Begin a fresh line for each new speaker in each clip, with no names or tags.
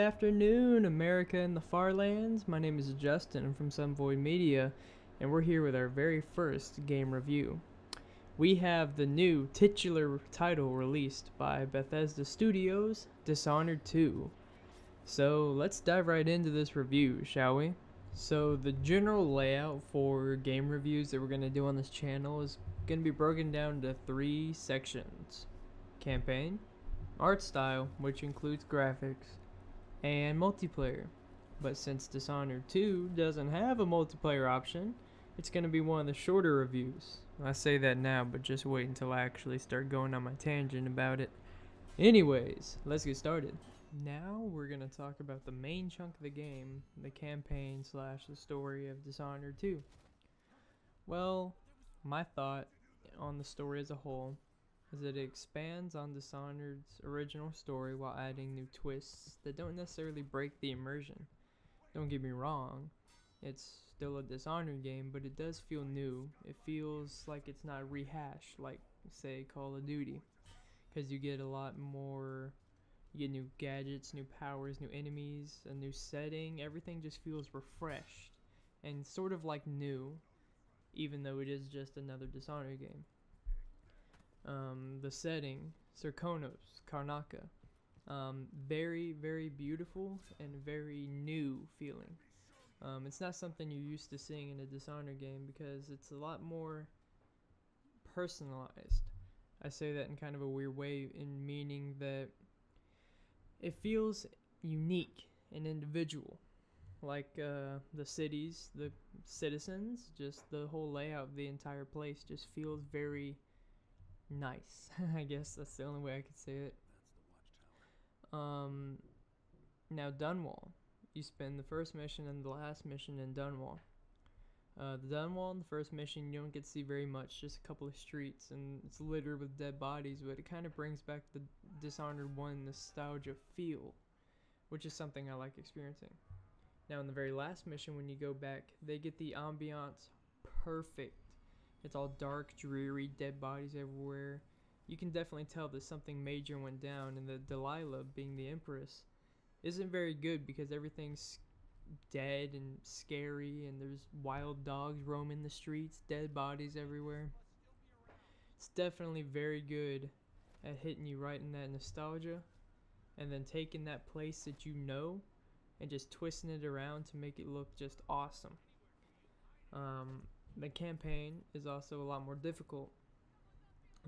afternoon, America and the far lands. My name is Justin from Some Void Media, and we're here with our very first game review. We have the new titular title released by Bethesda Studios, Dishonored 2. So let's dive right into this review, shall we? So the general layout for game reviews that we're going to do on this channel is going to be broken down into 3 sections. Campaign, art style, which includes graphics, and multiplayer. But since Dishonored 2 doesn't have a multiplayer option, it's going to be one of the shorter reviews. I say that now, but just wait until I actually start going on my tangent about it. Anyways, let's get started. Now we're going to talk about the main chunk of the game, the campaign / the story of Dishonored 2. Well, my thought on the story as a whole is that it expands on Dishonored's original story while adding new twists that don't necessarily break the immersion. Don't get me wrong, it's still a Dishonored game, but it does feel new. It feels like it's not rehashed like, say, Call of Duty, because you get a lot more. You get new gadgets, new powers, new enemies, a new setting. Everything just feels refreshed and sort of like new, even though it is just another Dishonored game. The setting, Serkonos, Karnaka, very, very beautiful and very new feeling. It's not something you're used to seeing in a Dishonored game because it's a lot more personalized. I say that in kind of a weird way, in meaning that it feels unique and individual. Like the cities, the citizens, just the whole layout of the entire place just feels very nice. I guess that's the only way I could say it. Now Dunwall. You spend the first mission and the last mission in Dunwall. The Dunwall in the first mission you don't get to see very much, just a couple of streets, and it's littered with dead bodies, but it kind of brings back the Dishonored 1 nostalgia feel, which is something I like experiencing. Now in the very last mission when you go back, they get the ambiance perfect. It's all dark, dreary, dead bodies everywhere. You can definitely tell that something major went down, and that Delilah, being the Empress, isn't very good because everything's dead and scary, and there's wild dogs roaming the streets, dead bodies everywhere. It's definitely very good at hitting you right in that nostalgia, and then taking that place that you know and just twisting it around to make it look just awesome. The campaign is also a lot more difficult.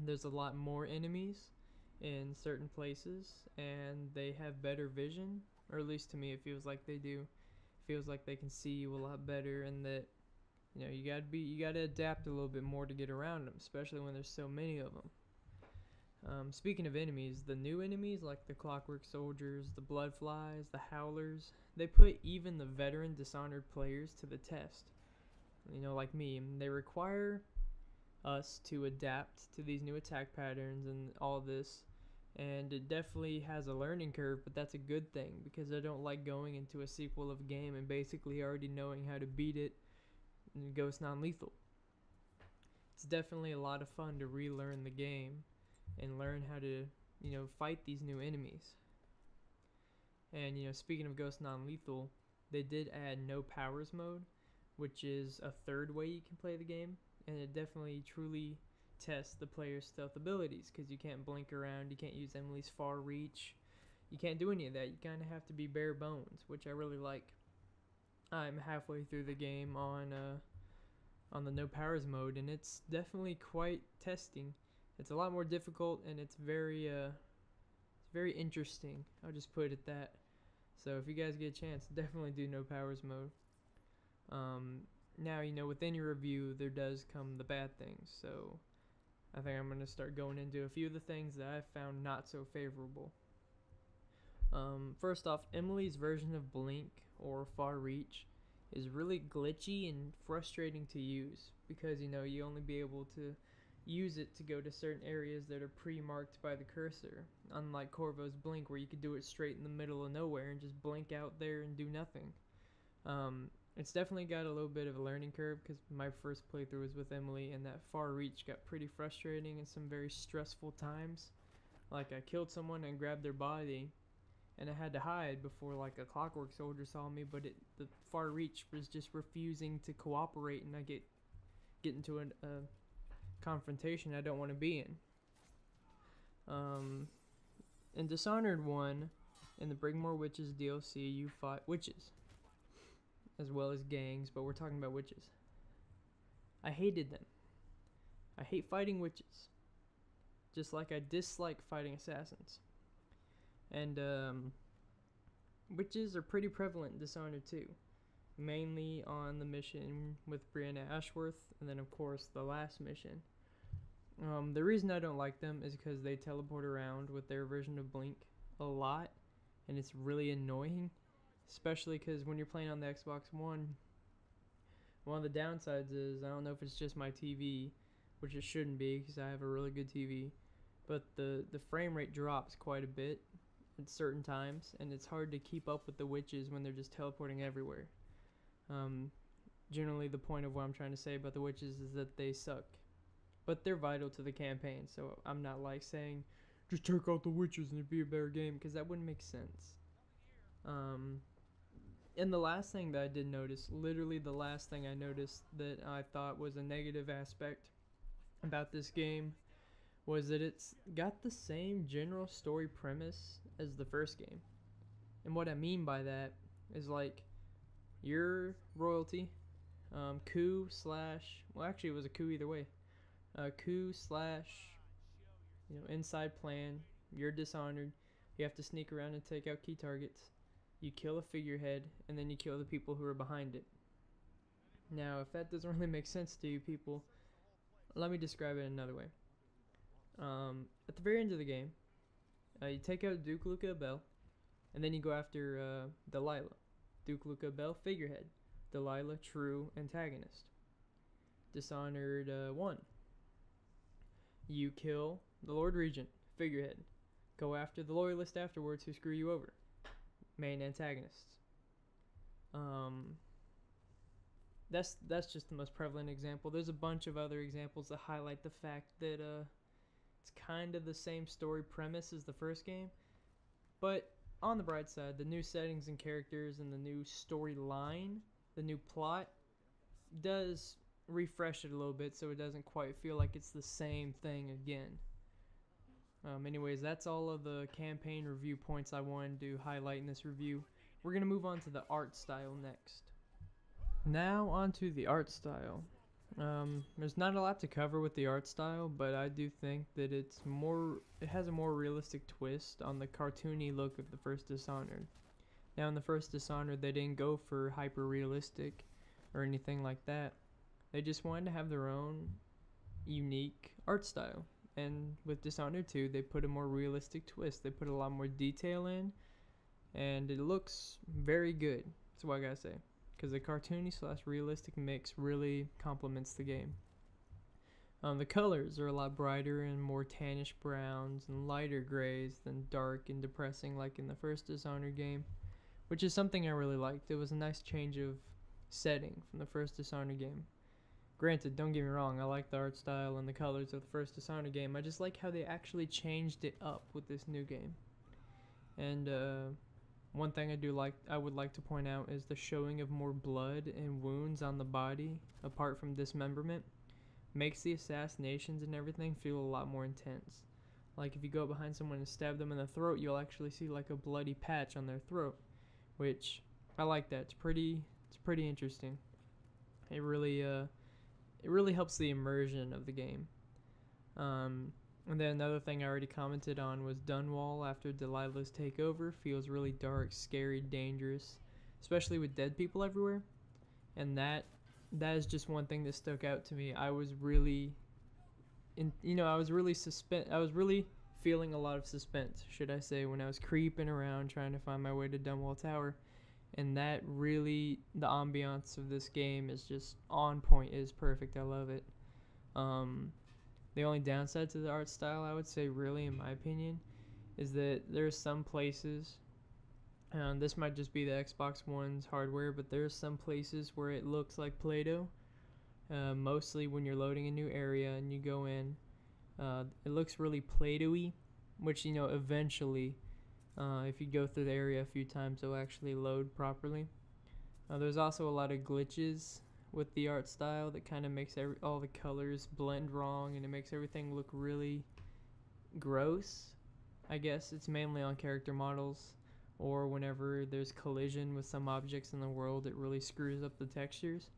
There's a lot more enemies in certain places, and they have better vision, or at least to me it feels like they do. It feels like they can see you a lot better, and that you gotta adapt a little bit more to get around them, especially when there's so many of them. Speaking of enemies, the new enemies like the Clockwork Soldiers, the Bloodflies, the Howlers, they put even the veteran Dishonored players to the test. Like me, they require us to adapt to these new attack patterns and all this, and it definitely has a learning curve, but that's a good thing because I don't like going into a sequel of a game and basically already knowing how to beat it in Ghost Non-Lethal. It's definitely a lot of fun to relearn the game and learn how to fight these new enemies. And speaking of Ghost Non-Lethal, they did add no powers mode, which is a third way you can play the game, and it definitely truly tests the player's stealth abilities because you can't blink around, you can't use Emily's far reach, you can't do any of that. You kind of have to be bare bones, which I really like. I'm halfway through the game on the no powers mode, and it's definitely quite testing. It's a lot more difficult, and it's very interesting. I'll just put it at that. So if you guys get a chance, definitely do no powers mode. Now, within your review, there does come the bad things, so I think I'm going to start going into a few of the things that I've found not so favorable. First off, Emily's version of Blink, or Far Reach, is really glitchy and frustrating to use, because, you only be able to use it to go to certain areas that are pre-marked by the cursor, unlike Corvo's Blink, where you could do it straight in the middle of nowhere and just blink out there and do nothing. It's definitely got a little bit of a learning curve because my first playthrough was with Emily, and that Far Reach got pretty frustrating in some very stressful times. Like I killed someone and grabbed their body, and I had to hide before like a clockwork soldier saw me, but the far reach was just refusing to cooperate, and I get into a confrontation I don't want to be in. In Dishonored 1, in the Bring More Witches DLC, you fought witches, as well as gangs, but we're talking about witches. I hated them. I hate fighting witches, just like I dislike fighting assassins. And witches are pretty prevalent in Dishonored 2, mainly on the mission with Brianna Ashworth, and then of course the last mission. The reason I don't like them is because they teleport around with their version of Blink a lot, and it's really annoying, especially because when you're playing on the Xbox One, one of the downsides is, I don't know if it's just my TV, which it shouldn't be because I have a really good TV, but the frame rate drops quite a bit at certain times, and it's hard to keep up with the witches when they're just teleporting everywhere. Generally the point of what I'm trying to say about the witches is that they suck, but they're vital to the campaign, so I'm not like saying just take out the witches and it'd be a better game, because that wouldn't make sense. And the last thing that I did notice, literally the last thing I noticed that I thought was a negative aspect about this game, was that it's got the same general story premise as the first game. And what I mean by that is, like, your royalty, coup slash, well actually it was a coup either way, coup slash, inside plan, you're Dishonored, you have to sneak around and take out key targets, you kill a figurehead, and then you kill the people who are behind it. Now, if that doesn't really make sense to you people, let me describe it another way. At the very end of the game, you take out Duke Luca Bell, and then you go after Delilah. Duke Luca Bell, figurehead. Delilah, true antagonist. Dishonored 1. You kill the Lord Regent, figurehead. Go after the loyalist afterwards who screw you over. Main antagonists. That's just the most prevalent example. There's a bunch of other examples that highlight the fact that it's kind of the same story premise as the first game, but on the bright side, the new settings and characters and the new storyline, the new plot, does refresh it a little bit so it doesn't quite feel like it's the same thing again. Anyways, that's all of the campaign review points I wanted to highlight in this review. We're going to move on to the art style next. Now on to the art style. There's not a lot to cover with the art style, but I do think that it has a more realistic twist on the cartoony look of the first Dishonored. Now in the first Dishonored, they didn't go for hyper realistic or anything like that. They just wanted to have their own unique art style. And with Dishonored 2, they put a more realistic twist. They put a lot more detail in, and it looks very good. That's what I gotta say, because the cartoony slash realistic mix really complements the game. The colors are a lot brighter and more tannish browns and lighter grays than dark and depressing like in the first Dishonored game, which is something I really liked. It was a nice change of setting from the first Dishonored game. Granted, don't get me wrong, I like the art style and the colors of the first Dishonored game. I just like how they actually changed it up with this new game. And one thing I would like to point out is the showing of more blood and wounds on the body, apart from dismemberment, makes the assassinations and everything feel a lot more intense. Like if you go behind someone and stab them in the throat, you'll actually see like a bloody patch on their throat, which I like that. It's pretty interesting. It really helps the immersion of the game. And then another thing I already commented on was Dunwall after Delilah's takeover feels really dark, scary, dangerous, especially with dead people everywhere. And that is just one thing that stuck out to me. I was really feeling a lot of suspense, should I say, when I was creeping around trying to find my way to Dunwall Tower. And that really, the ambiance of this game is just on point. It is perfect. I love it. The only downside to the art style, I would say, really, in my opinion, is that there's some places, and this might just be the Xbox One's hardware, but there's some places where it looks like Play-Doh. Mostly when you're loading a new area and you go in, it looks really Play-Doh-y, which, eventually If you go through the area a few times, it'll actually load properly. There's also a lot of glitches with the art style that kind of makes all the colors blend wrong, and it makes everything look really gross. I guess it's mainly on character models, or whenever there's collision with some objects in the world, it really screws up the textures.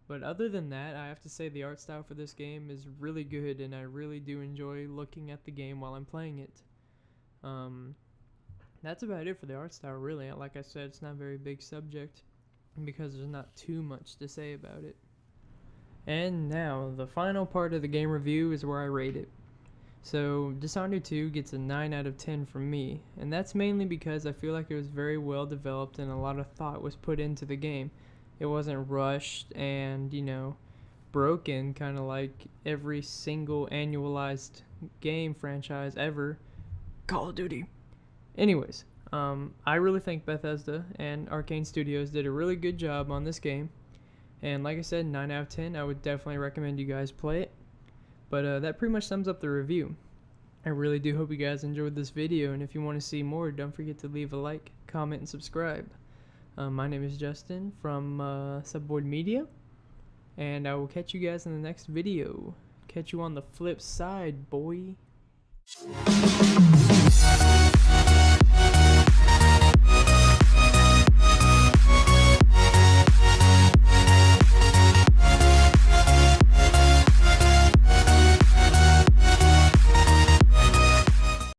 But other than that, I have to say the art style for this game is really good, and I really do enjoy looking at the game while I'm playing it. That's about it for the art style, really. Like I said, it's not a very big subject because there's not too much to say about it. And now, the final part of the game review is where I rate it. So, Dishonored 2 gets a 9 out of 10 from me, and that's mainly because I feel like it was very well developed and a lot of thought was put into the game. It wasn't rushed and, broken, kind of like every single annualized game franchise ever. Call of Duty. Anyways, I really think Bethesda and Arcane Studios did a really good job on this game. And like I said, 9 out of 10, I would definitely recommend you guys play it. But that pretty much sums up the review. I really do hope you guys enjoyed this video, and if you want to see more, don't forget to leave a like, comment, and subscribe. My name is Justin from Subvoid Media, and I will catch you guys in the next video. Catch you on the flip side, boy.